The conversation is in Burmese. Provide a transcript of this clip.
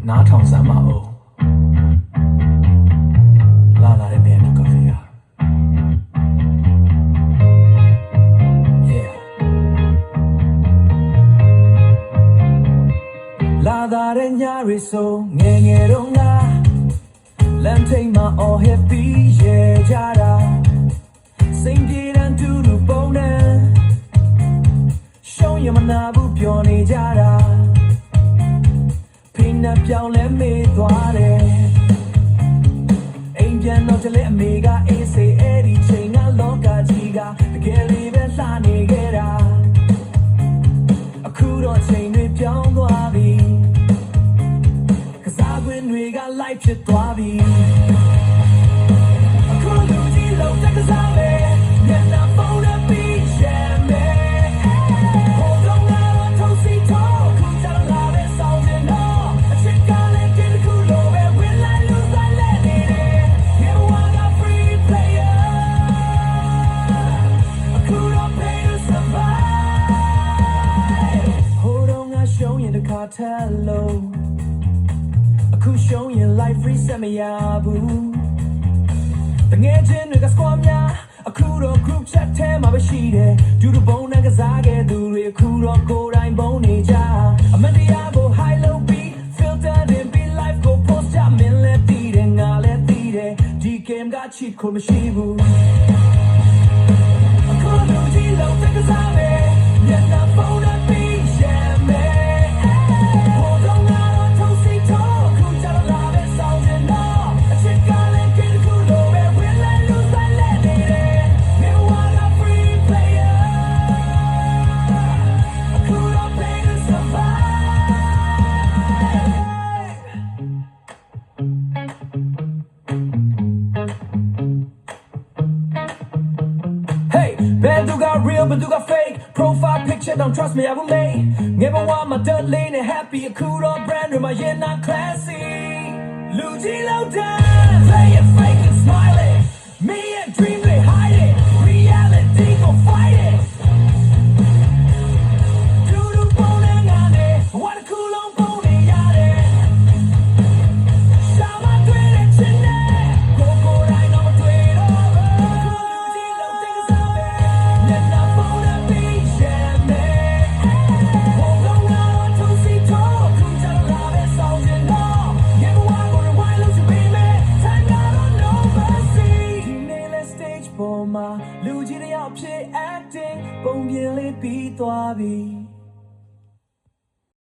နားထောင်စမ်းပါဦးလာလာတဲ့မြန်ကော်ဖီอ่ะ လာတာတဲ့ညရီဆိုငယ်ငယ်တော့ငါလမ်းထိပ်မှာ all happy ရဲကြတာစိတ်ပြေတဲ့သူတို့ပုံနဲ့ရှုံးရမနာဘူးပြောနေကြတာဖိနေပြောင်းလဲမေးသွားတယ်အိမ်ပြန်တော့တလေအမေကအေးစေအဲ့ဒီချိန်ကလောကကြီးကတကယ်လေးပဲလှနေခဲ့တာအခုတော့ချိန်တွေပြောင်းသွားပြီတွေက life ဖြစ်သွားပြီအခုလူကြီးလုံးတက်ကစားပဲညနာပုံနဲ့ပြီးရှမ်းမဲဟိုတော့ငါထုံးစီတော့ခုချလာတဲ့ဆောင်းနေတော့အချစ်ကလည်းဒီခုလိုပဲဝင်လိုက်လို့ဆိုင်လက်နေတယ် You are a free player အခုတော့ pay to survive ဟိုတော့ငါရှုံးရင်တစ်ခါထက်လို့ခုရှုံးရင် life free ဆက်မရဘူးတငယ်ချင်းတွေက squad များအခုတော့ group chat ထဲမှာပဲရှိတယ်ဒူဒဘုံနဲ့ကစားခဲ့သူတွေအခုတော့ကိုယ်တိုင်ဘုံနေကြအမတရားကို high low ပြီး filter တင်ပြီး life ကို post ချမင်းလည်းတည်တယ်ငါလည်းတည်တယ်ဒီ game က cheat ကိုမရှိဘူးအခုလူကြီးလုံးတက်ကစားပဲညနာပုံနဲ့ပြီးရှမ်းမဲBenduga real, Benduga fake. Profile picture, don't trust me, I will make. Never want my dirt lean and happy. A cool brand with my yen not classy. Luigi low down, play it fake.